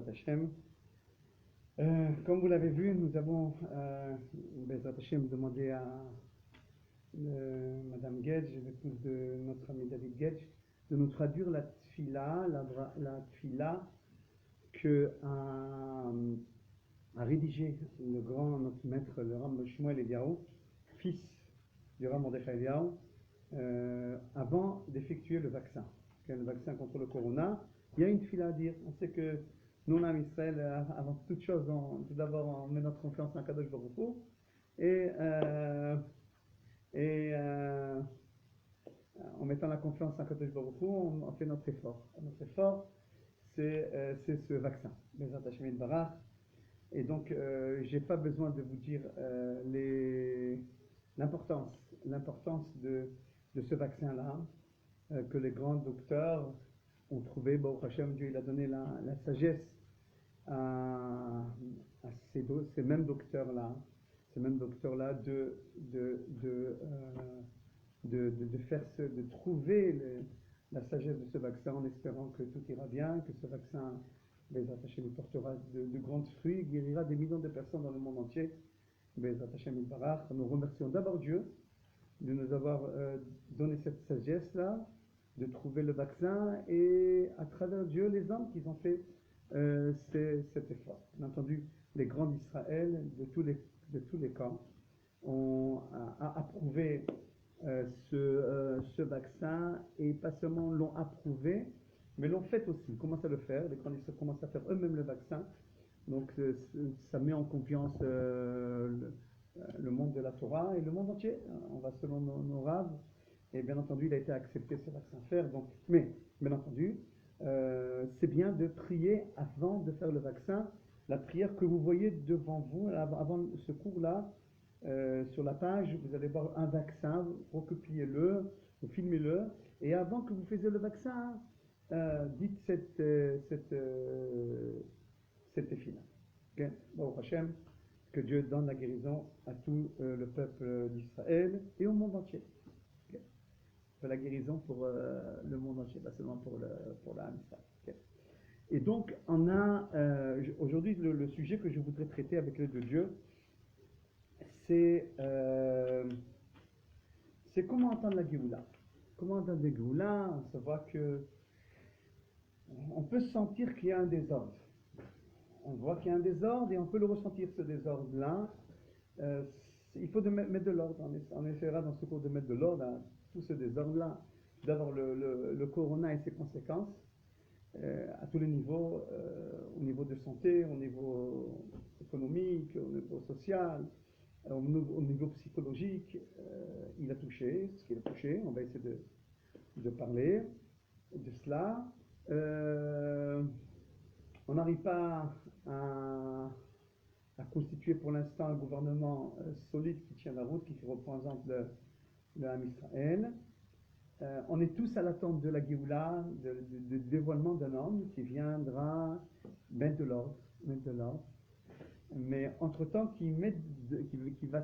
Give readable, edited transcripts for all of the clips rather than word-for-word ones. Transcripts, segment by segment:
Bezrat Hashem. Comme vous l'avez vu, nous avons Bezrat Hashem demandé à Madame Gedge, l'épouse de notre ami David Gedge, de nous traduire la tfila, la tfila que a rédigé le grand, notre maître, le Ram Shmuel Eliyahu, fils du Ram Mordechai Eliyahu, avant d'effectuer le vaccin. Le vaccin contre le corona, il y a une tfila à dire. On sait que nous, en Israël, avant toute chose, tout d'abord, on met notre confiance en Kadosh Baruch Hu, et en mettant la confiance en Kadosh Baruch Hu, on fait notre effort. Notre effort, c'est ce vaccin, Bezrat Hashem Yitbarach. Et donc, je n'ai pas besoin de vous dire l'importance de ce vaccin-là, que les grands docteurs ont trouvé. Baruch Hashem, Dieu il a donné la sagesse à ces mêmes docteurs-là, de trouver la sagesse de ce vaccin, en espérant que tout ira bien, que ce vaccin Bezrat Hashem portera de grands fruits, guérira des millions de personnes dans le monde entier. Bezrat Hashem Yitbarach. Nous remercions d'abord Dieu de nous avoir donné cette sagesse-là, de trouver le vaccin, et à travers Dieu, les hommes qui ont fait cet effort. Bien entendu, les grands d'Israël, de tous les camps, ont approuvé ce vaccin, et pas seulement l'ont approuvé, mais l'ont fait aussi, commencent à le faire. Les grands d'Israël commencent à faire eux-mêmes le vaccin. Donc ça met en confiance le monde de la Torah et le monde entier. On va selon nos raves. Et bien entendu, il a été accepté ce vaccin faire. Donc, mais, bien entendu, c'est bien de prier avant de faire le vaccin. La prière que vous voyez devant vous, avant ce cours-là, sur la page, vous allez voir un vaccin, vous recopiez-le, vous filmez-le, et avant que vous faisiez le vaccin, dites cette effina. Okay? Baruch Hashem, que Dieu donne la guérison à tout le peuple d'Israël et au monde entier. La guérison pour le monde entier, pas seulement pour la Hamissa. Okay. Et donc, on a aujourd'hui le sujet que je voudrais traiter avec l'aide de Dieu, c'est comment entendre la Géoula. Comment entendre la Géoula? On se voit que on peut sentir qu'il y a un désordre. On voit qu'il y a un désordre et on peut le ressentir, ce désordre-là. Il faut mettre de l'ordre. On essaiera dans ce cours de mettre de l'ordre à tout ce désordre-là. D'abord le corona et ses conséquences à tous les niveaux, au niveau de santé, au niveau économique, au niveau social, au niveau psychologique. Il a touché ce qu'il a touché. On va essayer de parler de cela. On n'arrive pas à constituer pour l'instant un gouvernement solide qui tient la route, qui représente le Ham Israël. On est tous à l'attente de la Géoula, du dévoilement d'un homme qui viendra mettre de l'ordre. Mais entre-temps, qui va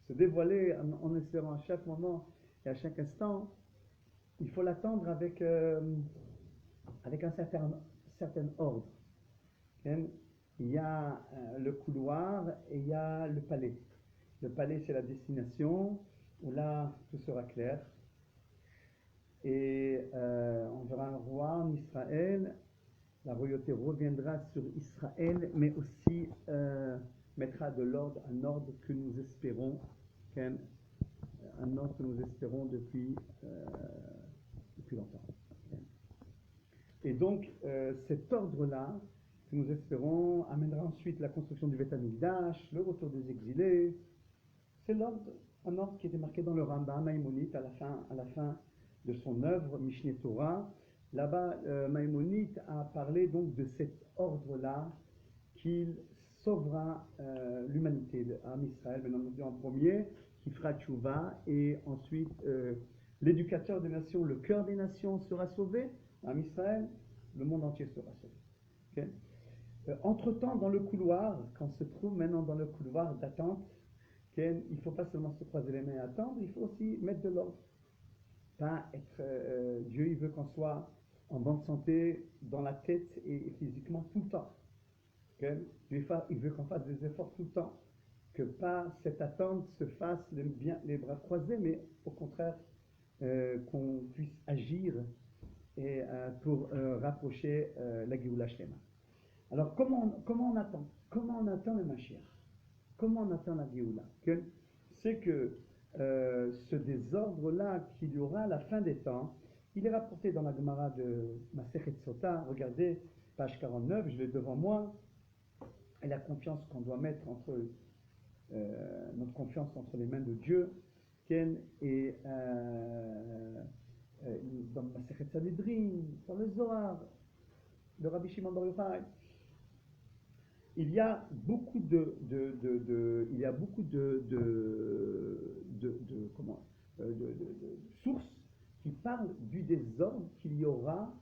se dévoiler en espérant à chaque moment et à chaque instant, il faut l'attendre avec un certain ordre. Okay? Il y a le couloir et il y a le palais. Le palais, c'est la destination où là, tout sera clair. Et on verra un roi en Israël. La royauté reviendra sur Israël, mais aussi mettra de l'ordre, un ordre que nous espérons, un ordre que nous espérons depuis longtemps. Et donc, cet ordre-là, que nous espérons, amènera ensuite la construction du Beth Amikdash, le retour des exilés. C'est un ordre qui était marqué dans le Rambam Maïmonide à la fin de son œuvre Mishneh Torah. Là-bas, Maïmonide a parlé donc de cet ordre-là qu'il sauvera l'humanité, l'Am Israël, bien entendu en premier, qui fera tchouva, et ensuite l'éducateur des nations, le cœur des nations sera sauvé, Am Israël, le monde entier sera sauvé. Okay? Entre-temps, dans le couloir, quand on se trouve maintenant dans le couloir d'attente, il ne faut pas seulement se croiser les mains et attendre, il faut aussi mettre de l'ordre. Pas être, Dieu il veut qu'on soit en bonne santé, dans la tête et physiquement tout le temps. Okay? Il veut qu'on fasse des efforts tout le temps. Que pas cette attente se fasse les bras croisés, mais au contraire, qu'on puisse agir et, pour rapprocher la Géoula Shlema. Alors, comment on attend? Comment on attend le Mashiach? Comment on attend la Géoula? C'est que ce désordre-là qu'il y aura à la fin des temps, il est rapporté dans la Gemara de Masechet Sota. Regardez, page 49, je l'ai devant moi. Et la confiance qu'on doit mettre notre confiance entre les mains de Dieu, et dans Masechet Sanhedrin, dans le Zohar, de Rabbi Shimon Bar Yochai, il y a beaucoup de sources qui parlent du désordre qu'il y aura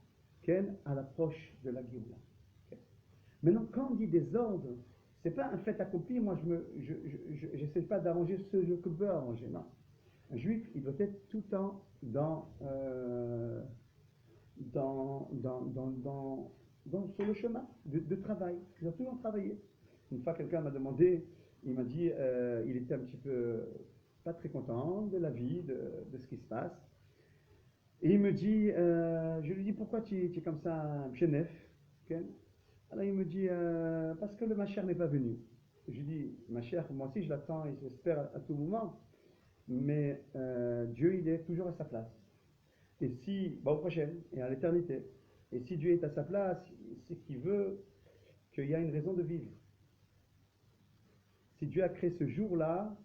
à l'approche de la Géoula. Maintenant, quand on dit désordre, c'est pas un fait accompli. Moi, je n'essaie pas d'arranger ce que je peux arranger. Non. Un juif, il doit être tout le temps sur le chemin de travail. Il doit toujours travailler. Une fois, quelqu'un m'a demandé, il m'a dit, il était un petit peu pas très content de la vie, de ce qui se passe. Et il me dit, je lui dis, pourquoi tu es comme ça, Genève? Okay? Alors il me dit, parce que le Mashiach n'est pas venu. Je lui dis, Mashiach, moi aussi je l'attends et j'espère à tout moment, mais Dieu il est toujours à sa place. Et si, au prochain, et à l'éternité, et si Dieu est à sa place, c'est qu'il veut qu'il y a une raison de vivre. Si Dieu a créé ce jour-là,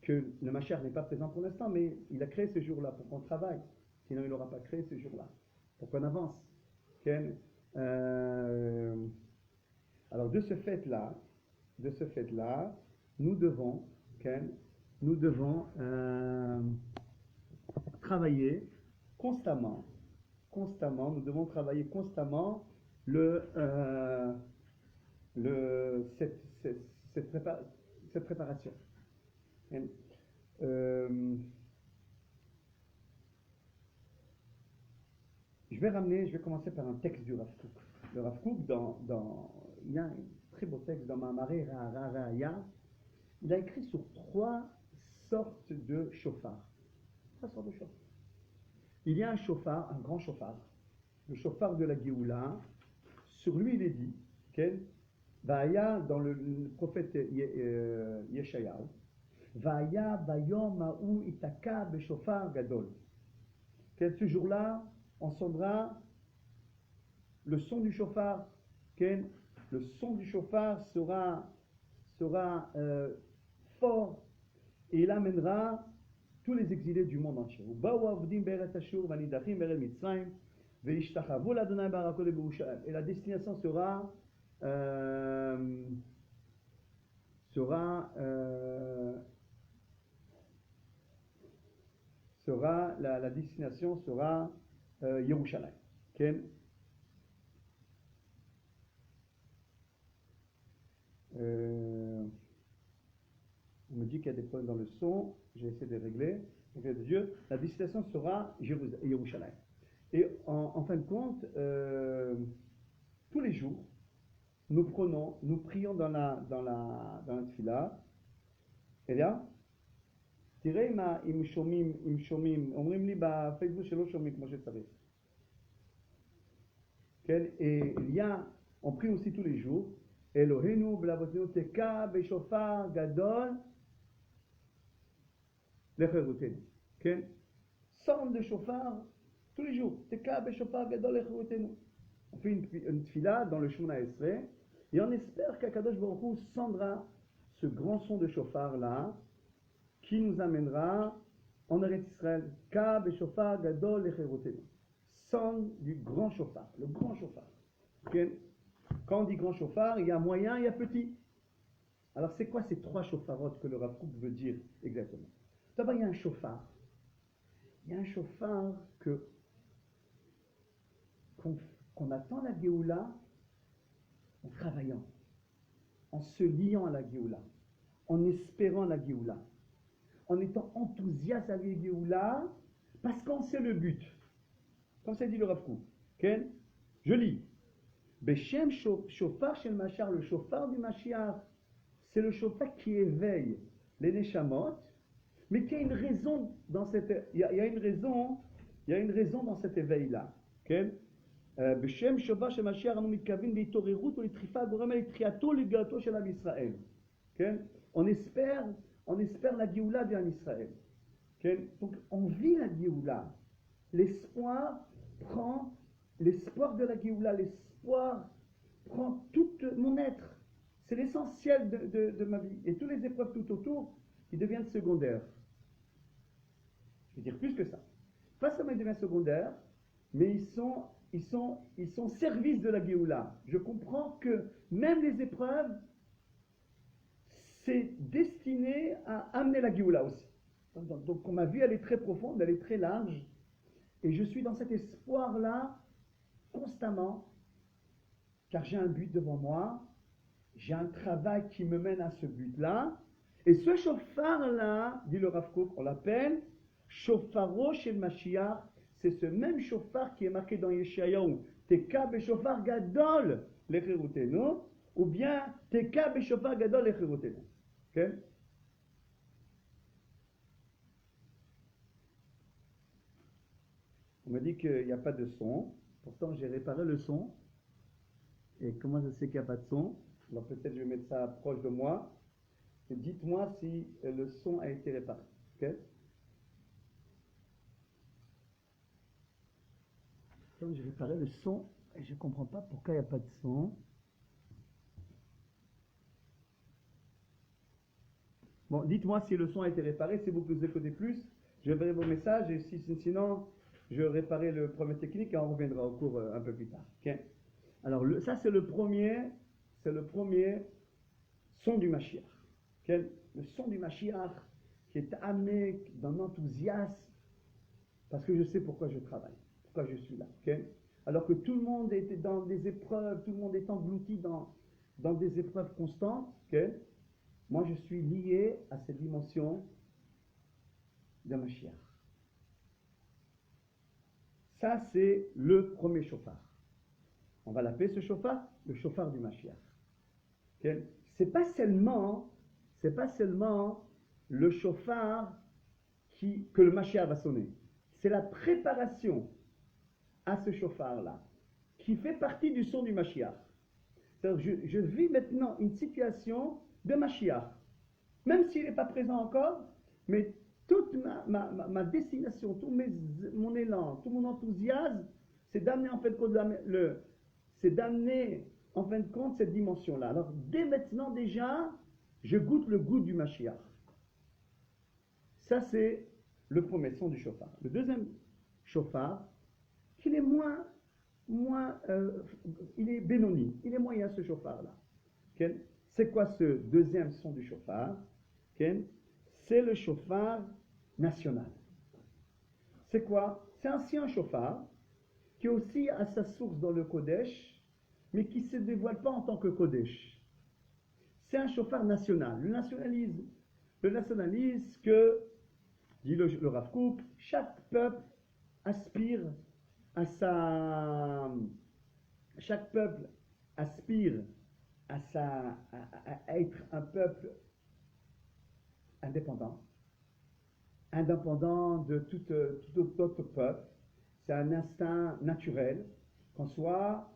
que le Mashiach n'est pas présent pour l'instant, mais il a créé ce jour-là pour qu'on travaille. Sinon il n'aura pas créé ce jour-là. Pour qu'on avance. Alors de ce fait-là, nous devons travailler constamment, nous devons travailler constamment cette préparation. Je vais commencer par un texte du Rav Kook. Le Rav Kook, il y a un très beau texte dans Mamaré Ra'aya. Il a écrit sur 3 sortes de chauffards. 3 sortes de chauffards. Il y a un chauffard, un grand chauffard, le chauffard de la Géoula. Sur lui, il est dit, Va'aya, dans le prophète Yeshayahu, Va'aya bayom ma'u itaka beshofar gadol. Ce jour-là, on entendra le son du chauffard. Le son du chauffard sera fort et il amènera tous les exilés du monde entier. Et la destination sera la destination sera Yerushalayim. On me dit qu'il y a des problèmes dans le son, j'ai essayé de régler. Donc, Dieu, la destination sera Yerushalayim. Et en fin de compte, tous les jours, nous prions dans la tefila. Et là, תראה אם שומעים, אומרים לי בפייסבוק שלא שומעים כמו שצריך. Et on prie aussi tous les jours, Eloheinu b'lavotenu teka b'shofar gadol lecherutenu. Son de chauffard tous les jours, teka b'shofar gadol lecherutenu. On fait une tefila dans le Shemona Esrei et on espère qu'Akadosh Baruch Hu scandera ce grand son de chauffard là qui nous amènera en Eretz Israël. Ka b'shofar gadol lecherutenu. Son du grand chauffard, le grand chauffard. Quand on dit grand chauffard, il y a moyen, il y a petit. Alors c'est quoi ces 3 chauffarotes que le Rav Kook veut dire exactement? D'abord, il y a un chauffard. Il y a un chauffard qu'on attend la Géoula en travaillant, en se liant à la Géoula, en espérant la Géoula, en étant enthousiaste à la Géoula, parce qu'on sait le but. Comme ça dit le Rav Kook. Ken? Je lis. Beshem shofar shel Mashiach, le shofar du Mashiach, c'est le shofar qui éveille les neshamot, mais qui a une raison dans cette, il y a une raison dans cet éveil-là. Ken? בשם שובע של משיח אנו מתכוונים להתעוררות ולדחיפה הגורמת לתחייתו לגאולתו של עם ישראל. כן? On espère la Géoula d'Am Israël. Donc on vit la Géoula. L'espoir de la Géoula, l'espoir prend tout mon être. C'est l'essentiel de ma vie. Et toutes les épreuves tout autour, ils deviennent secondaires. Je veux dire plus que ça. Pas seulement ils deviennent secondaires, mais ils sont service de la Géoula. Je comprends que même les épreuves, c'est destiné à amener la Géoula aussi. Donc ma vie, elle est très profonde, elle est très large. Et je suis dans cet espoir-là constamment, car j'ai un but devant moi, j'ai un travail qui me mène à ce but-là. Et ce chauffard-là, dit le Rav Kook, on l'appelle Shofaro shel Mashiach. C'est ce même chauffard qui est marqué dans Yeshayahu. Teka beshofar gadol lechirutenu, ou bien Teka beshofar gadol lechirutenu. Ok? On m'a dit qu'il n'y a pas de son. Pourtant, j'ai réparé le son. Et comment je sais qu'il n'y a pas de son? Alors peut-être je vais mettre ça proche de moi. Et dites-moi si le son a été réparé. Ok? Comme j'ai réparé le son, et je ne comprends pas pourquoi il n'y a pas de son. Bon, dites-moi si le son a été réparé. Si vous écoutez plus, je verrai vos messages. Et sinon, je réparerai le problème technique et on reviendra au cours un peu plus tard. Okay? Alors, ça, c'est le premier son du Mashiach. Okay? Le son du Mashiach qui est amené d'un enthousiasme parce que je sais pourquoi je travaille. Pourquoi je suis là. Okay? Alors que tout le monde était dans des épreuves, tout le monde est englouti dans des épreuves constantes. Okay? Moi, je suis lié à cette dimension de Mashiach. Ça, c'est le premier chauffard. On va l'appeler ce chauffard, le chauffard du Mashiach. Okay? C'est pas seulement le chauffard que le Mashiach va sonner. C'est la préparation à ce chauffard-là, qui fait partie du son du Mashiach. C'est-à-dire, je vis maintenant une situation de Mashiach, même s'il n'est pas présent encore, mais toute ma destination, mon élan, tout mon enthousiasme, c'est d'amener en fin de compte cette dimension-là. Alors, dès maintenant déjà, je goûte le goût du Mashiach. Ça, c'est le premier son du chauffard. Le deuxième chauffard, qu'il est il est bénoni, il est moyen ce chauffard-là. Okay? C'est quoi ce deuxième son du chauffard? Okay? C'est le chauffard national. C'est quoi? C'est un chauffard qui aussi a sa source dans le Kodesh, mais qui ne se dévoile pas en tant que Kodesh. C'est un chauffard national. Le nationalisme que, dit le Rav Kook, chaque peuple aspire à être un peuple indépendant de tout autre peuple. C'est un instinct naturel qu'on soit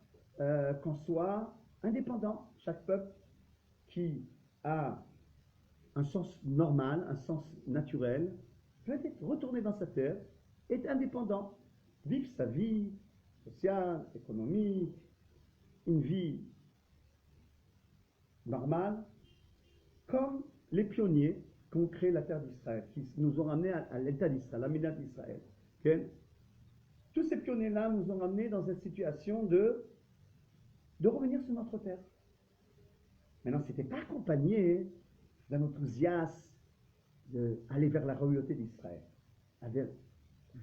indépendant. Chaque peuple qui a un sens normal, un sens naturel, peut être retourné dans sa terre, est indépendant, vivre sa vie sociale, économique, une vie normale, comme les pionniers qui ont créé la terre d'Israël, qui nous ont ramenés à l'état d'Israël, à la Médina d'Israël. Okay? Tous ces pionniers-là nous ont ramenés dans cette situation de revenir sur notre terre. Maintenant, ce n'était pas accompagné d'un enthousiasme d'aller vers la royauté d'Israël,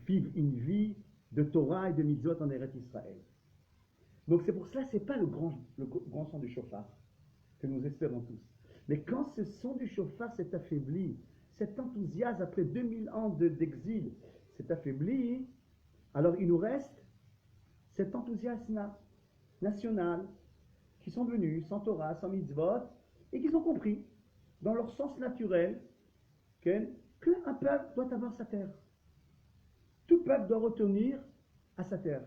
vivre une vie de Torah et de mitzvot en Eretz Israël. Donc c'est pour cela que ce n'est pas le grand son du chauffard que nous espérons tous. Mais quand ce son du chauffard s'est affaibli, cet enthousiasme après 2000 ans d'exil s'est affaibli, alors il nous reste cet enthousiasme national, qui sont venus sans Torah, sans mitzvot, et qui ont compris, dans leur sens naturel, qu'un peuple doit avoir sa terre. Tout peuple doit retenir à sa terre.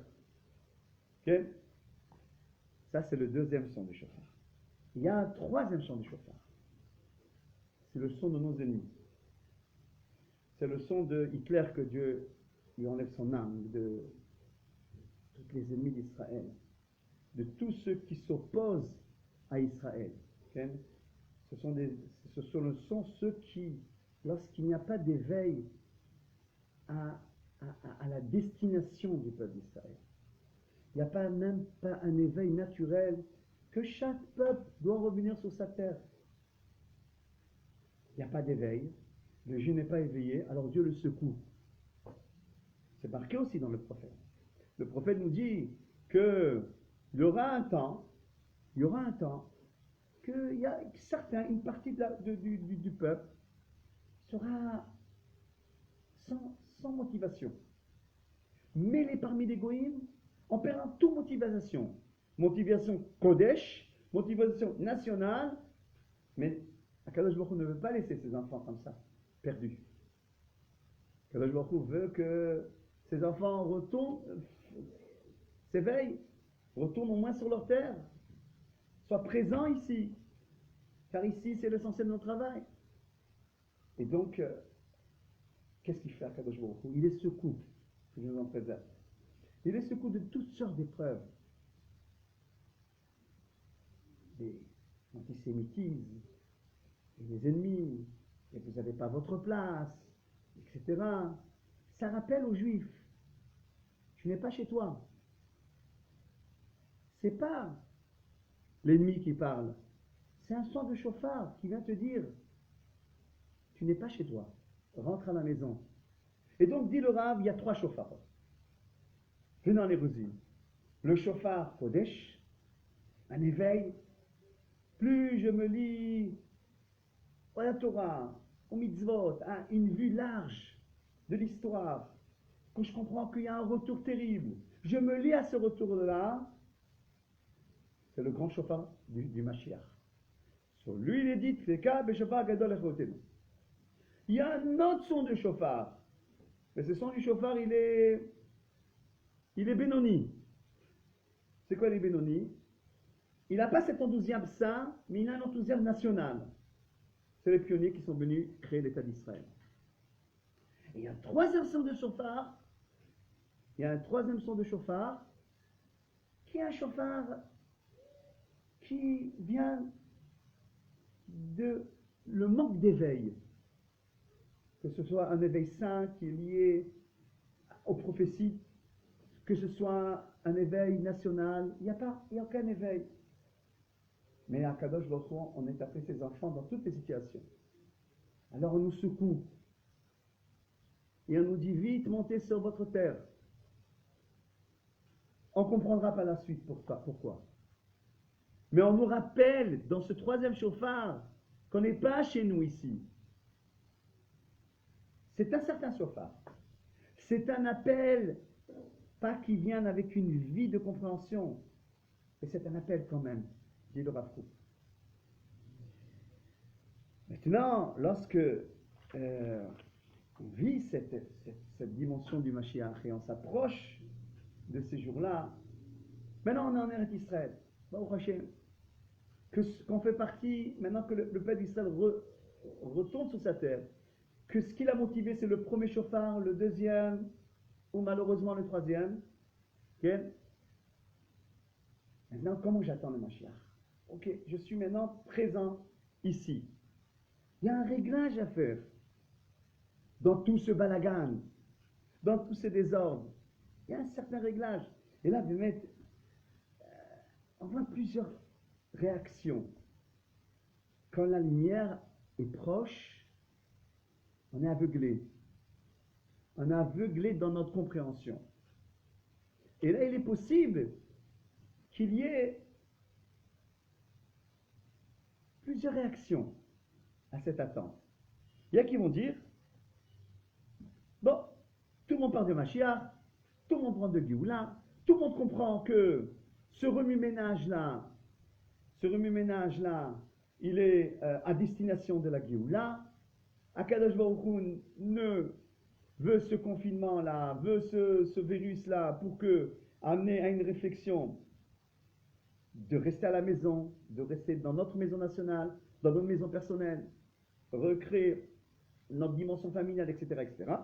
Okay? Ça, c'est le deuxième son du shofar. Il y a un troisième son du shofar. C'est le son de nos ennemis. C'est le son de Hitler, que Dieu lui enlève son âme, de tous les ennemis d'Israël, de tous ceux qui s'opposent à Israël. Okay? Ce sont le son ceux qui, lorsqu'il n'y a pas d'éveil à la destination du peuple d'Israël, il n'y a même pas un éveil naturel que chaque peuple doit revenir sur sa terre. Il n'y a pas d'éveil, le juif n'est pas éveillé, alors Dieu le secoue. C'est marqué aussi dans le prophète. Le prophète nous dit qu'il y aura un temps qu'il y a une partie du peuple sera sans motivation, mêlé parmi les goïms, en perdant toute motivation. Motivation Kodesh, motivation nationale, mais Akadosh Baruch Hu ne veut pas laisser ses enfants comme ça, perdus. Akadosh Baruch Hu veut que ses enfants s'éveillent, retournent au moins sur leur terre, soient présents ici, car ici c'est l'essentiel de notre travail. Et donc, qu'est-ce qu'il fait Akadosh Baruch Hu? Il est secoue, que Dieu nous en préserve. Il est secoue de toutes sortes d'épreuves. L'antisémitisme, les ennemis, et vous n'avez pas votre place, etc. Ça rappelle aux Juifs, tu n'es pas chez toi. C'est pas l'ennemi qui parle, c'est un son de chauffard qui vient te dire, tu n'es pas chez toi, rentre à la maison. Et donc, dit le Rav, il y a 3 chauffards. Venant les Ruzim. Le chauffard Kodesh, un éveil. Plus je me lis à la Torah, au mitzvot, une vue large de l'histoire, quand je comprends qu'il y a un retour terrible, je me lis à ce retour-là, c'est le grand chauffard du Mashiach. Sur lui, il est dit, il y a un autre son de chauffard, mais ce son du chauffard, il est Benoni. C'est quoi les Benoni? Il n'a pas cet enthousiasme ça, mais il a un enthousiasme national. C'est les pionniers qui sont venus créer l'État d'Israël. Et il y a un troisième son de chauffard. Qui est un chauffard qui vient de le manque d'éveil. Que ce soit un éveil saint qui est lié aux prophéties, que ce soit un éveil national, il n'y a aucun éveil. Mais à Kadosh Baruch Hu, on est appelé ses enfants dans toutes les situations. Alors on nous secoue. Et on nous dit, vite, montez sur votre terre. On ne comprendra pas la suite pourquoi. Mais on nous rappelle, dans ce troisième chauffard, qu'on n'est pas chez nous ici. C'est un certain chauffard. C'est un appel, pas qui vient avec une vie de compréhension, mais c'est un appel quand même, dit le Rav Kook. Maintenant, lorsque on vit cette dimension du Mashiach et on s'approche de ces jours-là, maintenant on est en Eretz Israël, Baruch Hashem, qu'on fait partie, maintenant que le peuple d'Israël retourne sur sa terre, que ce qui l'a motivé, c'est le premier chauffard, le deuxième, ou malheureusement le troisième. Okay? Maintenant, comment j'attends le Mashiach? Ok, je suis maintenant présent ici. Il y a un réglage à faire dans tout ce balagan, dans tous ces désordres. Il y a un certain réglage. Et là, on voit plusieurs réactions. Quand la lumière est proche, on est aveuglé. On est aveuglé dans notre compréhension. Et là, il est possible qu'il y ait plusieurs réactions à cette attente. Il y a qui vont dire, bon, tout le monde parle de Mashiach, tout le monde parle de Géoula, tout le monde comprend que ce remue-ménage-là, il est à destination de la Géoula. Akadosh Baruch Hu ne veut ce confinement-là, veut ce virus-là pour amener à une réflexion de rester à la maison, de rester dans notre maison nationale, dans notre maison personnelle, recréer notre dimension familiale, etc., etc.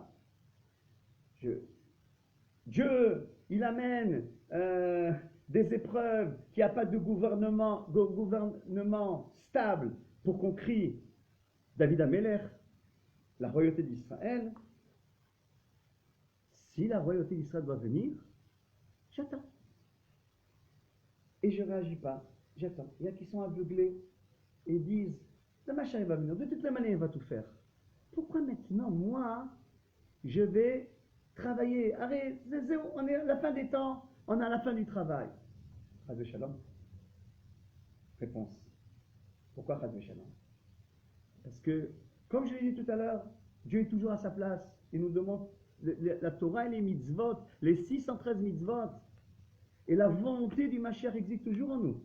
Dieu, il amène des épreuves, qu'il n'y a pas de gouvernement stable pour qu'on crie David Améler, la royauté d'Israël. Si la royauté d'Israël doit venir, j'attends. Et je ne réagis pas, j'attends. Il y a qui sont aveuglés et disent, le machin il va venir, de toutes les manières il va tout faire. Pourquoi maintenant, moi, je vais travailler? Arrête, on est à la fin des temps, on est à la fin du travail. Chas v'shalom. Réponse. Pourquoi chas v'shalom? Parce que, comme je l'ai dit tout à l'heure, Dieu est toujours à sa place. Il nous demande la Torah et les mitzvot, les 613 mitzvot. Et la volonté du Mashiach existe toujours en nous.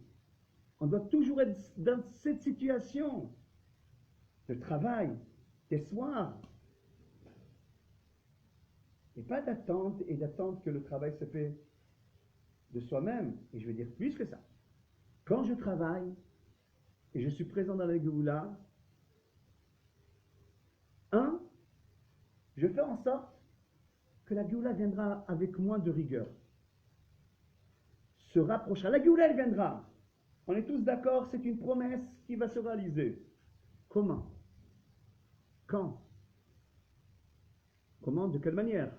On doit toujours être dans cette situation de travail, des soirs. Et pas d'attente que le travail se fait de soi-même. Et je veux dire plus que ça. Quand je travaille et je suis présent dans la Géoula, je fais en sorte que la Géoula viendra avec moins de rigueur. Se rapprochera. La Géoula, elle viendra. On est tous d'accord, c'est une promesse qui va se réaliser. Comment? Quand? Comment? De quelle manière?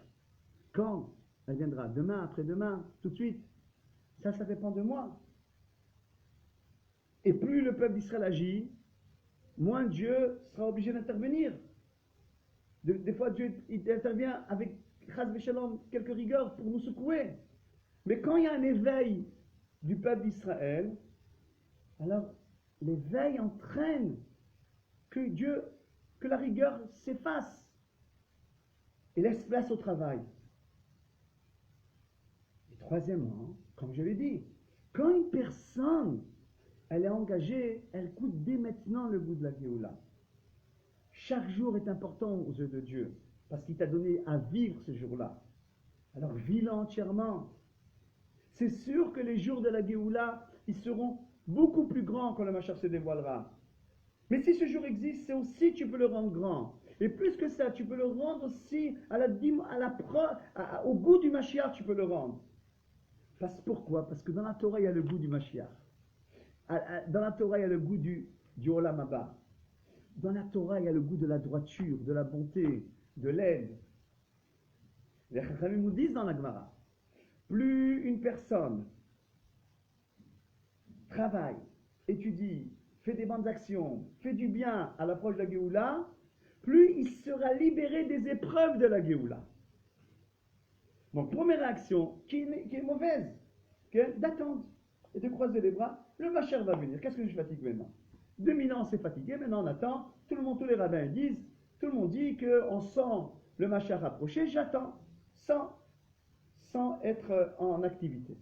Quand elle viendra? Demain, après-demain, tout de suite? Ça dépend de moi. Et plus le peuple d'Israël agit, moins Dieu sera obligé d'intervenir. Des fois, Dieu il intervient avec chas v'shalom, quelques rigueurs pour nous secouer. Mais quand il y a un éveil du peuple d'Israël, alors l'éveil entraîne que la rigueur s'efface et laisse place au travail. Et troisièmement, comme je l'ai dit, quand une personne elle est engagée, elle goûte dès maintenant le goût de la Géoula. Chaque jour est important aux yeux de Dieu, parce qu'il t'a donné à vivre ce jour-là. Alors vis-le entièrement. C'est sûr que les jours de la Géoula, ils seront beaucoup plus grands quand le Mashiach se dévoilera. Mais si ce jour existe, c'est aussi tu peux le rendre grand. Et plus que ça, tu peux le rendre aussi au goût du Mashiach, tu peux le rendre. Pourquoi? Parce que dans la Torah, il y a le goût du Mashiach. Dans la Torah, il y a le goût du Olam Haba. Dans la Torah, il y a le goût de la droiture, de la bonté, de l'aide. Les Chachamim nous disent dans la Gemara, plus une personne travaille, étudie, fait des bonnes actions, fait du bien à l'approche de la Géoula, plus il sera libéré des épreuves de la Géoula. Donc, première réaction qui est mauvaise, d'attendre et de croiser les bras, le Mashiach va venir. Qu'est-ce que je fatigue maintenant? 2000 ans, c'est fatigué, maintenant on attend, tous les rabbins disent, tout le monde dit qu'on sent le Mashiach approcher, j'attends, sans être en activité.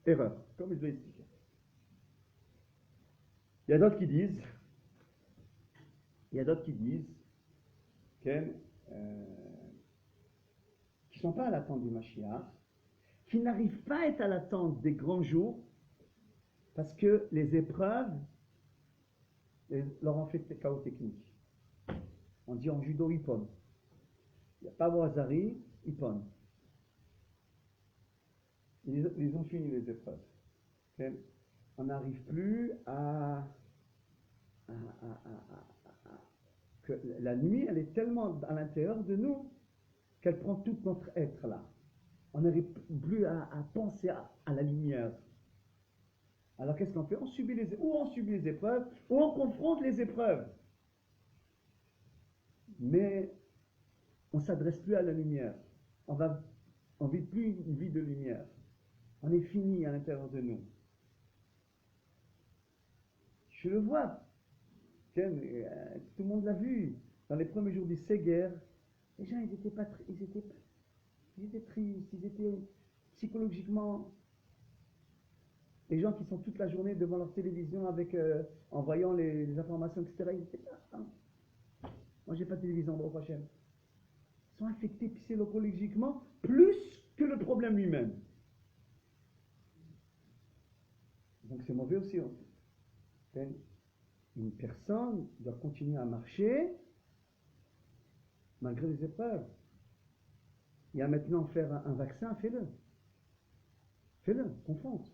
Erreur, comme je l'ai expliqué. Il y a d'autres qui disent qui ne sont pas à l'attente du Mashiach, qui n'arrivent pas à être à l'attente des grands jours, parce que les épreuves leur ont fait chaos technique. On dit en judo ippon. Il n'y a pas Wazari, ippon. Ils ont fini les épreuves. On n'arrive plus que la nuit, elle est tellement à l'intérieur de nous qu'elle prend tout notre être là. On n'arrive plus à penser à la lumière. Alors qu'est-ce qu'on fait? On subit les épreuves, ou on confronte les épreuves. Mais on ne s'adresse plus à la lumière. On ne vit plus une vie de lumière. On est fini à l'intérieur de nous. Je le vois. Tout le monde l'a vu. Dans les premiers jours du Séguer, les gens ils étaient tristes, ils étaient psychologiquement Les gens qui sont toute la journée devant leur télévision en voyant les informations, etc., ils disent, ah, moi j'ai pas de télévision, bon, prochaine. Ils sont infectés psychologiquement plus que le problème lui-même. Donc c'est mauvais aussi. Une personne doit continuer à marcher malgré les épreuves. Il y a maintenant faire un vaccin, fais-le. Fais-le, confronte.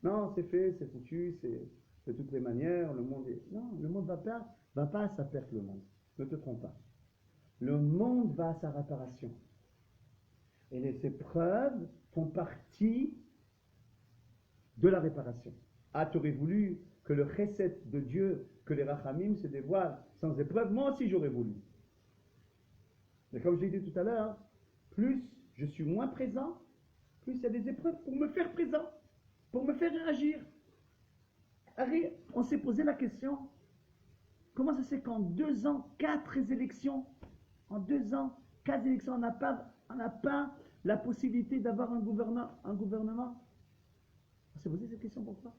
Non, c'est fait, c'est foutu, c'est de toutes les manières, le monde est... Non, le monde va pas à sa perte, le monde. Ne te trompe pas. Le monde va à sa réparation. Et les épreuves font partie de la réparation. Ah, tu aurais voulu que le chesed de Dieu, que les rachamim se dévoilent sans épreuve? Moi aussi j'aurais voulu. Mais comme je l'ai dit tout à l'heure, plus je suis moins présent, plus il y a des épreuves pour me faire présent, pour me faire réagir. Allez, on s'est posé la question, comment ça se fait qu'en 2 ans, 4 élections, en 2 ans, 4 élections, on n'a pas la possibilité d'avoir un gouvernement? On s'est posé cette question pourquoi?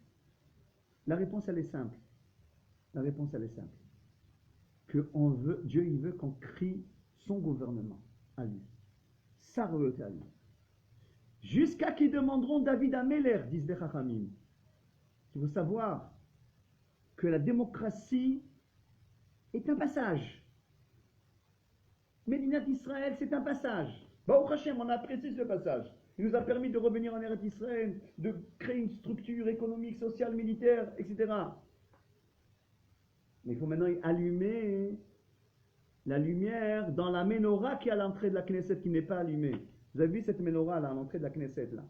La réponse elle est simple. La réponse elle est simple. Dieu il veut qu'on crie son gouvernement à lui, sa royauté à lui. Jusqu'à qu'ils demanderont David à Meller, disent les Chachamim. Il faut savoir que la démocratie est un passage. Médinat d'Israël, c'est un passage. Baruch Hashem, on a apprécié ce passage. Il nous a permis de revenir en Eretz Israël, de créer une structure économique, sociale, militaire, etc. Mais il faut maintenant allumer la lumière dans la menorah qui est à l'entrée de la Knesset qui n'est pas allumée. Vous avez vu cette menorah là, à l'entrée de la Knesset là?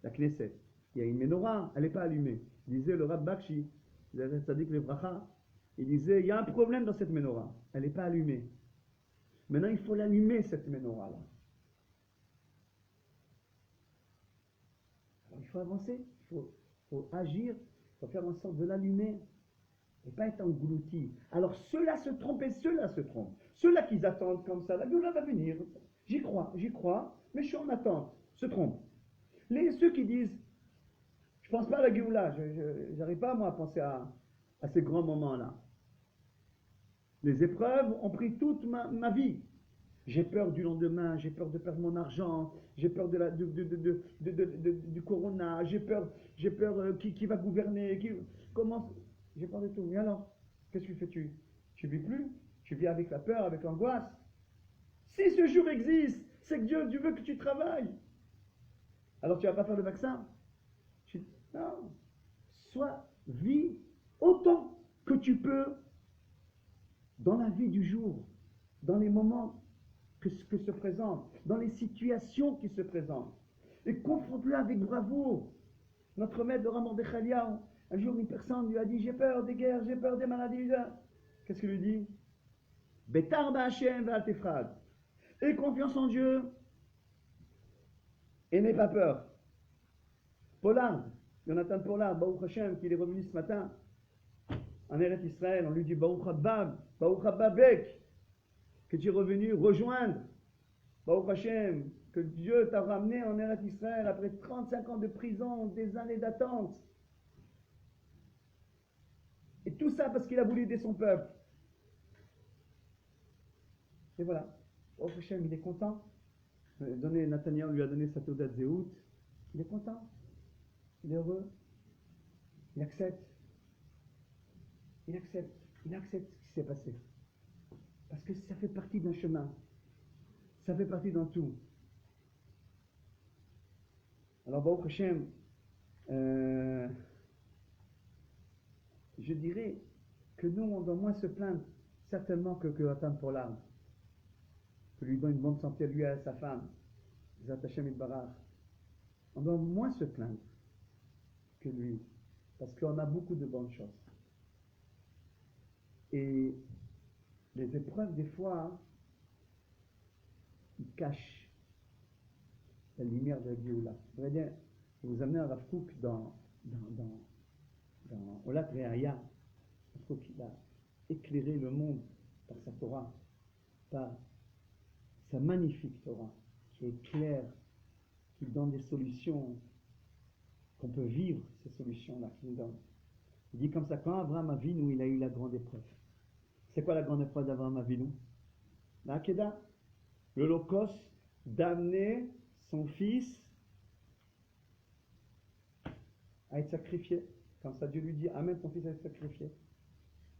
La Knesset. Il y a une menorah, elle n'est pas allumée. Il disait le Rav Bakshi, c'est-à-dire le Bracha, il disait il y a un problème dans cette menorah, elle n'est pas allumée. Maintenant il faut l'allumer cette menorah là. Alors il faut avancer, il faut agir, il faut faire en sorte de l'allumer. Et pas être englouti. Alors ceux-là se trompent et ceux-là se trompent. Ceux-là qui attendent comme ça, la Géoula va venir. J'y crois, mais je suis en attente. Se trompent. Ceux qui disent, je pense pas à la Géoula, je n'arrive pas moi à penser à ces grands moments-là. Les épreuves ont pris toute ma vie. J'ai peur du lendemain, j'ai peur de perdre mon argent, j'ai peur du corona, j'ai peur qui va gouverner, j'ai peur de tout. Mais alors, qu'est-ce que tu fais? Tu vis plus? Tu vis avec la peur, avec l'angoisse? Si ce jour existe, c'est que Dieu veut que tu travailles. Alors tu vas pas faire le vaccin? Non. Vis autant que tu peux dans la vie du jour, dans les moments que se présentent, dans les situations qui se présentent. Et confronte-le avec bravoure. Notre maître de Rav Mordechai, un jour, une personne lui a dit, j'ai peur des guerres, j'ai peur des maladies. Qu'est-ce qu'il lui dit? Betar ba'Hashem ve'al tefrad. Aie confiance en Dieu et n'aie pas peur. Pollard, Jonathan Pollard, Baruch Hashem, qui est revenu ce matin en Eretz Israël, on lui dit Baruch Hababek, que tu es revenu rejoindre. Baruch Hashem, que Dieu t'a ramené en Eretz Israël après 35 ans de prison, des années d'attente. Et tout ça parce qu'il a voulu aider son peuple. Et voilà. Baruch Hashem, il est content. Nathaniel lui a donné sa Taudat Zéhout. Il est content. Il est heureux. Il accepte. Il accepte ce qui s'est passé. Parce que ça fait partie d'un chemin. Ça fait partie d'un tout. Alors, Baruch Hashem, je dirais que nous, on doit moins se plaindre, certainement que Nathan Pollard, que lui donne une bonne santé, lui et à sa femme, Zat Hashem Itbarach. On doit moins se plaindre que lui, parce qu'on a beaucoup de bonnes choses. Et les épreuves, des fois, ils cachent la lumière de la Géoula. Je voudrais bien vous amener un Rav Kook dans Olat Re'aya. Rav Kook, il a éclairé le monde par sa Torah, par sa magnifique Torah, qui est claire, qui donne des solutions qu'on peut vivre ces solutions-là qu'il nous donne. Il dit comme ça, quand Abraham Avinu, il a eu la grande épreuve. C'est quoi la grande épreuve d'Abraham Avinu? La Akedah, l'Holocauste, d'amener son fils à être sacrifié. Comme ça, Dieu lui dit, amène ton fils à être sacrifié.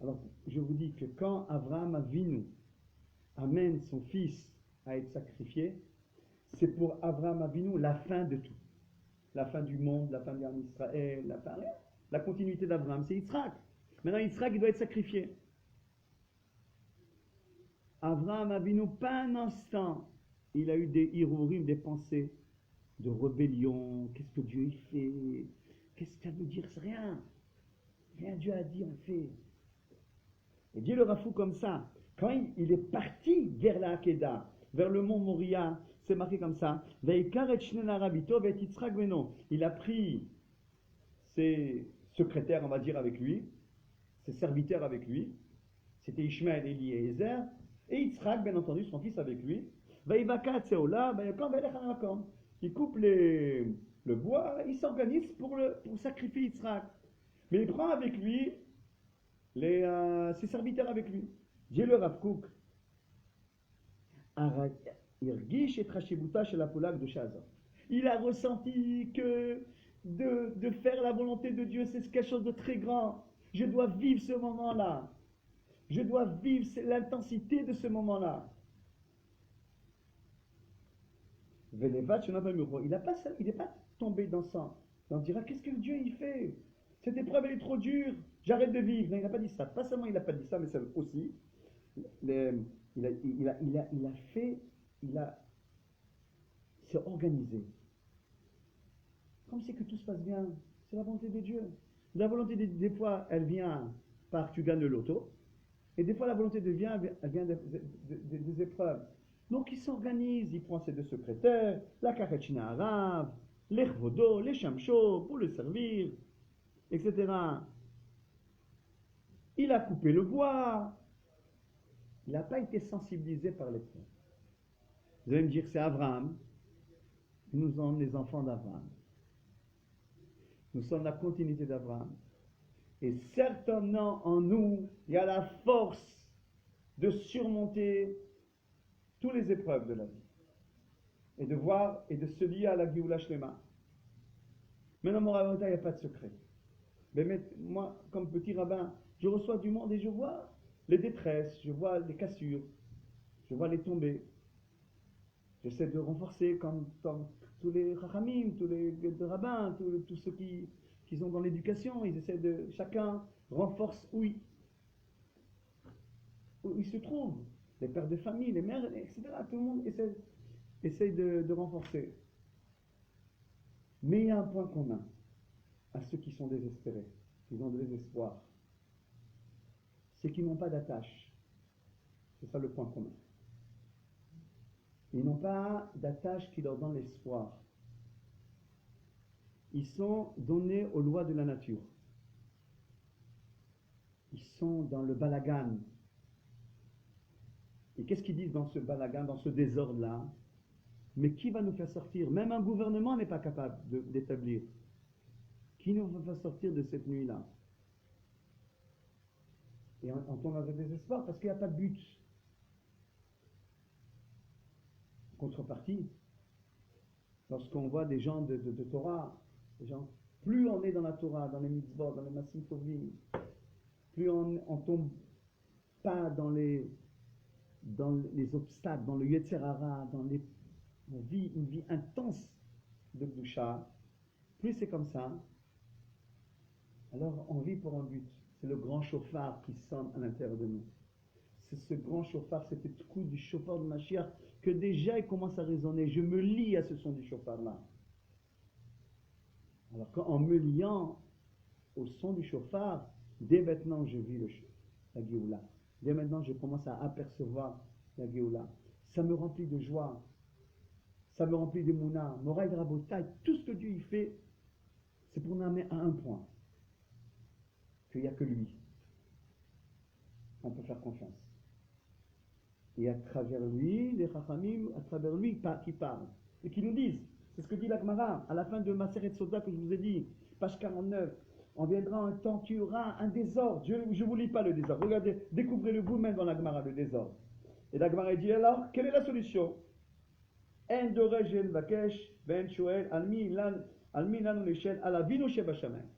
Alors, je vous dis que quand Abraham Avinu amène son fils à être sacrifié, c'est pour Abraham Avinu la fin de tout. La fin du monde, la fin d'Israël, la continuité d'Abraham, c'est Yitzhak. Maintenant, Yitzhak, il doit être sacrifié. Abraham Avinu, pas un instant, il a eu des hirurim, des pensées de rébellion. Qu'est-ce que Dieu il fait? Qu'est-ce que ça veut dire? C'est rien. Rien Dieu a dit, on fait. Et Dieu le rafou comme ça. Quand il est parti vers la Hakeda, vers le mont Moria, c'est marqué comme ça. Il a pris ses secrétaires, on va dire, avec lui, ses serviteurs avec lui. C'était Ishmaël, Eli et Ezer. Et Yitzhak, bien entendu, son fils avec lui. Il coupe le bois, il s'organise pour sacrifier Yitzhak. Mais il prend avec lui ses serviteurs avec lui. Dieu le Rav Kook. Il a ressenti que de faire la volonté de Dieu, c'est quelque chose de très grand. Je dois vivre ce moment-là. Je dois vivre l'intensité de ce moment-là. Il n'est pas tombé dans ça. On dira, qu'est-ce que Dieu il fait? Cette épreuve elle est trop dure, j'arrête de vivre. Non, il n'a pas dit ça. Pas seulement il n'a pas dit ça, mais ça aussi. Il s'est organisé. Comme c'est que tout se passe bien, c'est la volonté de Dieu. La volonté des fois, elle vient par tu gagnes le loto, et des fois la volonté de Dieu, elle vient des épreuves. Donc il s'organise, il prend ses deux secrétaires, la Karechina arabe, les Chvodo, les Shamsho, pour le servir, etc. Il a coupé le bois. Il n'a pas été sensibilisé par l'épreuve. Vous allez me dire, c'est Abraham. Nous sommes les enfants d'Abraham. Nous sommes la continuité d'Abraham. Et certainement en nous, il y a la force de surmonter toutes les épreuves de la vie. Et de voir et de se lier à la Géoula Shlema. Maintenant, mon rabbin, il n'y a pas de secret. Mais moi, comme petit rabbin, je reçois du monde et je vois les détresses, je vois les cassures, je vois les tombées. J'essaie de renforcer comme tous les rachamim, tous les rabbins, tous ceux qui sont dans l'éducation, ils essaient de, chacun renforce où il se trouve. Les pères de famille, les mères, etc. Tout le monde essaie de renforcer. Mais il y a un point commun à ceux qui sont désespérés, qui ont de désespoir. C'est qu'ils n'ont pas d'attache. C'est ça le point commun. Ils n'ont pas d'attache qui leur donne l'espoir. Ils sont donnés aux lois de la nature. Ils sont dans le balagan. Et qu'est-ce qu'ils disent dans ce balagan, dans ce désordre-là? Mais qui va nous faire sortir? Même un gouvernement n'est pas capable d'établir. Qui nous va faire sortir de cette nuit-là? Et on tombe dans un désespoir parce qu'il n'y a pas de but. Contrepartie, lorsqu'on voit des gens de Torah, des gens, plus on est dans la Torah, dans les mitzvot, dans les massim tovim, plus on tombe pas dans les obstacles, dans le yetzer hara, dans une vie intense de Gdusha, plus c'est comme ça, alors on vit pour un but. C'est le grand chauffard qui sonne à l'intérieur de nous. C'est ce grand chauffard, cet coup du chauffard de Mashiach, que déjà il commence à résonner. Je me lie à ce son du chauffard-là. Alors en me liant au son du chauffard, dès maintenant je vis la Géoula. Dès maintenant je commence à apercevoir la Géoula. Ça me remplit de joie. Ça me remplit d'émouna. Moraï de Rabotai, tout ce que Dieu y fait, c'est pour nous amener à un point. Qu'il n'y a que lui. On peut faire confiance. Et à travers lui, les Chachamim, à travers lui qui parlent. Et qui nous disent, C'est ce que dit la Gemara à la fin de Maseret Soda que je vous ai dit, page 49. On viendra un temps qu'il y aura un désordre. Je ne vous lis pas le désordre. Regardez, découvrez-le vous-même dans la Gemara, le désordre. Et la Gemara dit alors, quelle est la solution? En dorej el vakesh, ben shoel, almi lanu leshel, alavinu shebashamayim.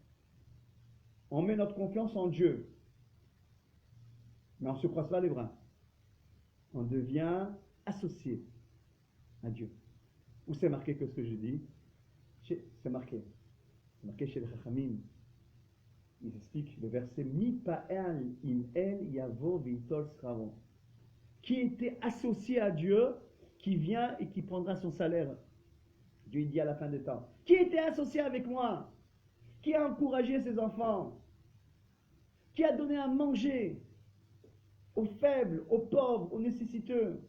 On met notre confiance en Dieu. Mais on ne se croise pas les bras. On devient associé à Dieu. Où c'est marqué que ce que je dis? C'est marqué. C'est marqué chez les Chachamim. Ils expliquent le verset Mi pa'el im el yavo v'itol sraron. Qui était associé à Dieu, qui vient et qui prendra son salaire. Dieu dit à la fin des temps. Qui était associé avec moi? Qui a encouragé ses enfants? Qui a donné à manger aux faibles, aux pauvres, aux nécessiteux?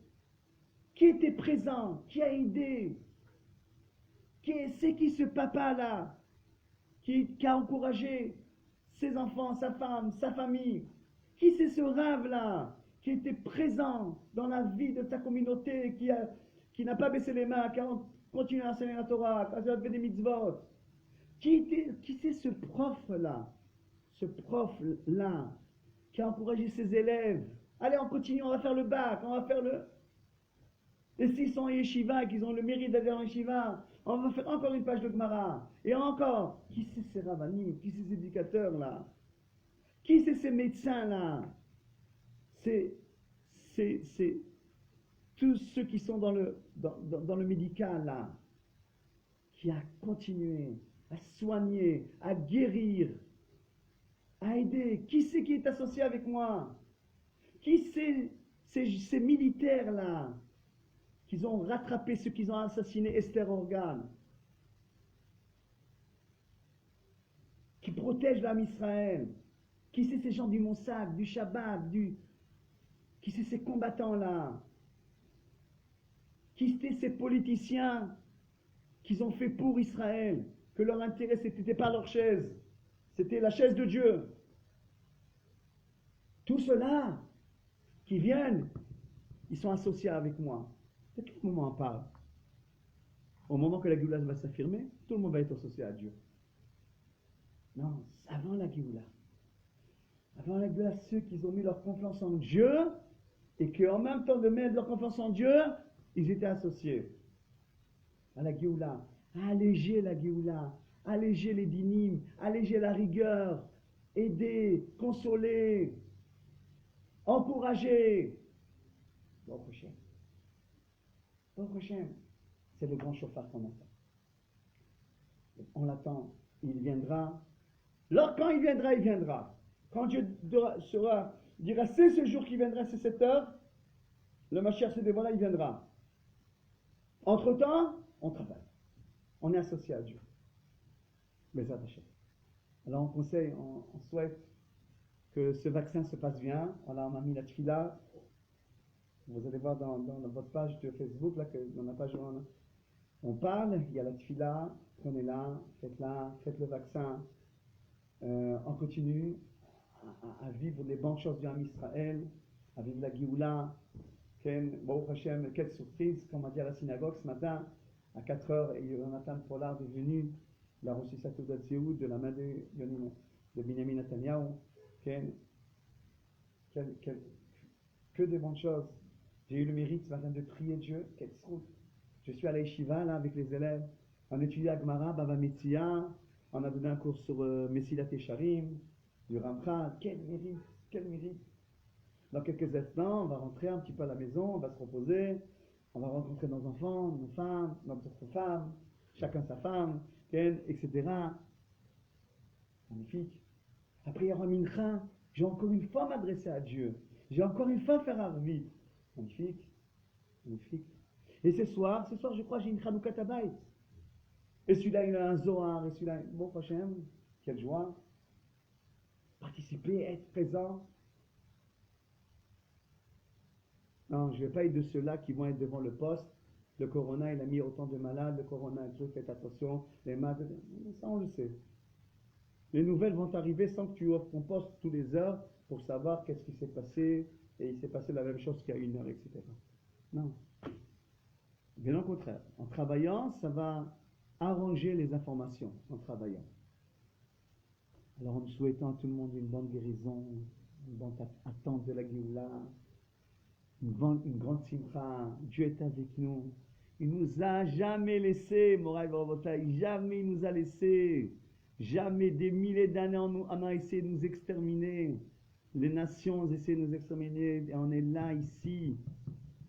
Qui était présent? Qui a aidé? C'est qui ce papa-là qui a encouragé ses enfants, sa femme, sa famille? Qui c'est ce rave-là qui était présent dans la vie de sa communauté, qui n'a pas baissé les mains, qui a continué à enseigner la Torah, qui a fait des mitzvot? Qui c'est ce prof-là? Ce prof-là qui a encouragé ses élèves? Allez, on continue, on va faire le bac, on va faire le... Et s'ils sont en yeshiva, qu'ils ont le mérite d'aller en yeshiva, on va faire encore une page de Gemara. Et encore, qui c'est ces ravanim? Qui c'est ces éducateurs-là? Qui c'est ces médecins-là? C'est tous ceux qui sont dans le médical-là, qui a continué à soigner, à guérir, à aider. Qui c'est qui est associé avec moi? Qui c'est ces militaires-là qui ont rattrapé ceux qui ont assassiné Esther Organ, qui protègent l'âme Israël? Qui c'est ces gens du Mossad, du Shabbat, qui c'est ces combattants-là? Qui c'était ces politiciens qu'ils ont fait pour Israël, que leur intérêt c'était pas leur chaise, c'était la chaise de Dieu? Tout cela qui viennent, ils sont associés avec moi. À quel moment on parle? Au moment que la Géoula va s'affirmer, tout le monde va être associé à Dieu. Non, avant la Géoula. Avant la Géoula, ceux qui ont mis leur confiance en Dieu, et qu'en même temps de mettre leur confiance en Dieu, ils étaient associés à la Géoula. Alléger la Géoula, alléger les dynimes, alléger la rigueur, aider, consoler, encourager. Bon prochain. C'est le grand chauffard qu'on attend. On l'attend, il viendra. Quand il viendra, il viendra. Quand Dieu dira c'est ce jour qui viendra, c'est cette heure, le Mashiach se dévoilera, il viendra. Entre-temps, on travaille. On est associé à Dieu. Mais attachez. Alors on conseille, on souhaite que ce vaccin se passe bien. Voilà, on a mis la tefila. Vous allez voir dans votre page de Facebook, là, dans la page où on parle, il y a la tefila, prenez-la, faites le vaccin. On continue à vivre les bonnes choses du Ham Israël, à vivre la Géoula. Baruch Hashem, quelle surprise, comme on a dit à la synagogue ce matin, à 4h, et Jonathan Pollard est venu, il a reçu sa Teudat Zéhout de la main de Benjamin Netanyahu. Que des bonnes choses. J'ai eu le mérite ce matin de prier Dieu. Quelle route. Je suis à la yeshiva là avec les élèves. On étudie à Gemara, Bava Metzia. On a donné un cours sur Mesilat Yesharim, du Ramchal. Quel mérite, quel mérite. Dans quelques instants, on va rentrer un petit peu à la maison, on va se reposer. On va rencontrer nos enfants, nos femmes, notre femme, chacun sa femme, etc. Magnifique. Après, il y aura Mincha. J'ai encore une fois m'adresser à Dieu. J'ai encore une fois faire Arvit. Magnifique. Magnifique. Et ce soir, je crois, j'ai une Chanukah Tabayt. Et celui-là, il a un Zohar. Et celui-là, bon, prochain, quelle joie. Participer, être présent. Non, je ne vais pas être de ceux-là qui vont être devant le poste. Le corona, il a mis autant de malades. Le corona, faites attention. Les malades, ça, on le sait. Les nouvelles vont arriver sans que tu ouvres ton poste tous les heures pour savoir qu'est-ce qui s'est passé. Et il s'est passé la même chose qu'il y a 1 heure, etc. Non. Bien au contraire. En travaillant, ça va arranger les informations en travaillant. Alors en nous souhaitant à tout le monde une bonne guérison, une bonne attente de la Géoula, une grande simcha, Dieu est avec nous. Il nous a jamais laissé, Moraï Barobotaï, jamais il nous a laissé. Jamais des milliers d'années on a essayé de nous exterminer. Les nations essaient de nous exterminer et on est là, ici.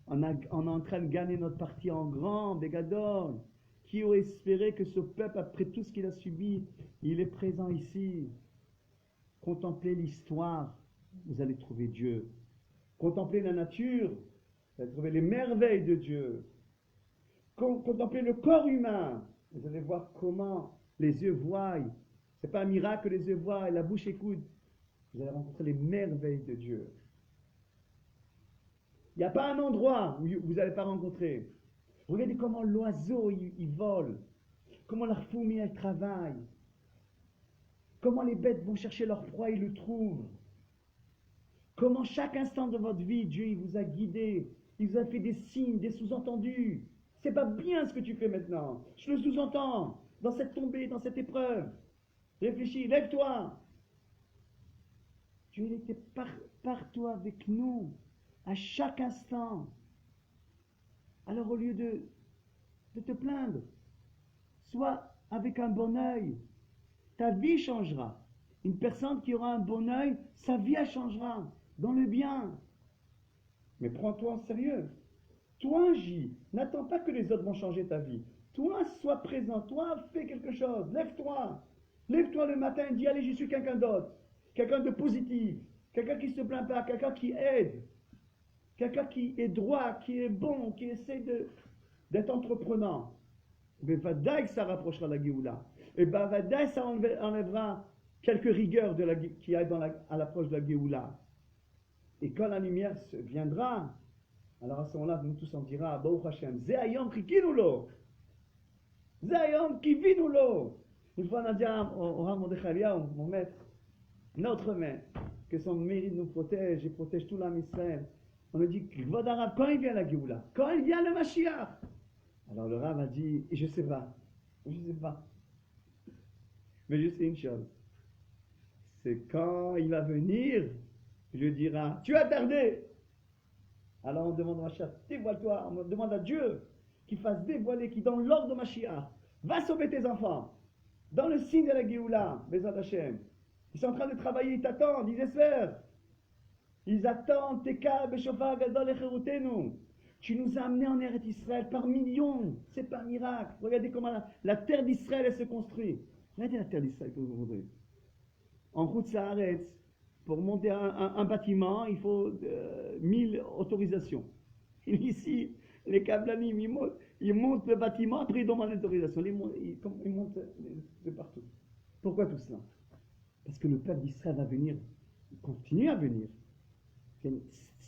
On est en train de gagner notre partie en grand, Bégadol. Qui aurait espéré que ce peuple, après tout ce qu'il a subi, il est présent ici. Contemplez l'histoire, vous allez trouver Dieu. Contemplez la nature, vous allez trouver les merveilles de Dieu. Contemplez le corps humain, vous allez voir comment les yeux voient. Ce n'est pas un miracle que les yeux voient et la bouche écoute. Vous allez rencontrer les merveilles de Dieu. Il n'y a pas un endroit où vous n'allez pas rencontrer. Regardez comment l'oiseau il vole, comment la fourmi elle travaille, comment les bêtes vont chercher leur proie et le trouvent. Comment chaque instant de votre vie, Dieu il vous a guidé, il vous a fait des signes, des sous-entendus. C'est pas bien ce que tu fais maintenant. Je le sous-entends dans cette tombée, dans cette épreuve. Réfléchis, lève-toi. Dieu il était partout avec nous, à chaque instant. Alors au lieu de te plaindre, sois avec un bon œil. Ta vie changera. Une personne qui aura un bon œil, sa vie elle changera, dans le bien. Mais prends-toi en sérieux. Toi agis. N'attends pas que les autres vont changer ta vie. Toi, sois présent. Toi, fais quelque chose. Lève-toi. Lève-toi le matin et dis, allez, je suis quelqu'un d'autre. Quelqu'un de positif. Quelqu'un qui ne se plaint pas. Quelqu'un qui aide. Quelqu'un qui est droit, qui est bon, qui essaie d'être entreprenant. Mais Vadaï, ça rapprochera la Géoula. Et Vadaï, ça enlèvera quelques rigueurs qui aillent à l'approche de la Géoula. Et quand la lumière viendra, alors à ce moment-là, nous tous on dira, Baruch Hashem, Zéayom Chikinulo, Zéayom Kivinulo. Une fois on a dit au Rav Mordechai Eliyahu, mon maître, notre maître, que son mérite nous protège et protège tout l'âme Israël. On me dit, Kvod Arav, quand il vient la Géoula, quand il vient le Mashiach. Alors le Rav a dit, je ne sais pas, mais je sais une chose, c'est quand il va venir, Dieu dira, tu as tardé. Alors on demande à Mashiach, dévoile-toi, on demande à Dieu qu'il fasse dévoiler, qui dans l'ordre de Mashiach, va sauver tes enfants, dans le signe de la Géoula, Bezat Hashem. Ils sont en train de travailler, ils t'attendent, ils espèrent. Ils attendent Teka Beshofar Gadol Echerutenu. Tu nous as amenés en Eretz Israël par millions. C'est pas un miracle. Regardez comment la terre d'Israël elle se construit. Regardez la terre d'Israël que vous voudrez. En route Saaretz, pour monter un bâtiment, il faut 1000 autorisations. Et ici, les Kablanim, ils montent le bâtiment, après ils demandent l'autorisation. Ils montent de partout. Pourquoi tout cela? Parce que le peuple d'Israël va venir, il continue à venir.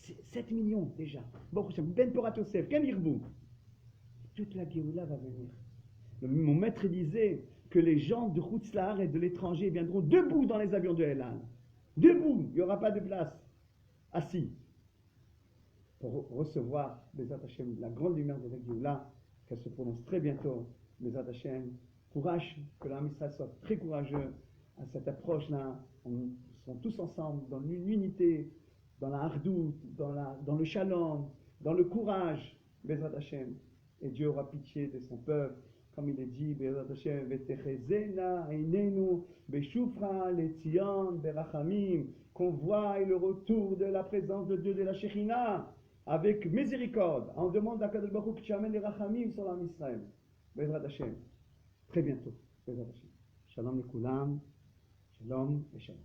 7 millions déjà. Bon, Ben Porat Yosef, Ken Yirbou. Toute la Géoula va venir. Mon maître disait que les gens de Hutzlar et de l'étranger viendront debout dans les avions de El Al. Debout, il n'y aura pas de place. Assis. Pour recevoir, Bezat Hashem, la grande lumière de la Géoula, qu'elle se prononce très bientôt. Bezat Hashem, courage, que l'âme Israël soit très courageux à cette approche-là. On sont tous ensemble dans l'unité, dans la hardout, dans le shalom, dans le courage, Bezrat Hashem. Et Dieu aura pitié de son peuple, comme il est dit, Bezrat Hashem, Vetechezena, Einenu, Beshufra, Letzion, Berachamim, qu'on voie le retour de la présence de Dieu de la Shekhinah, avec miséricorde. On demande à Kadosh Baruch Hu que tu amènes les Rachamim sur l'âme Israël. Bezrat Hashem. Très bientôt. Bezrat Hashem. Shalom lekulam, shalom et shalom.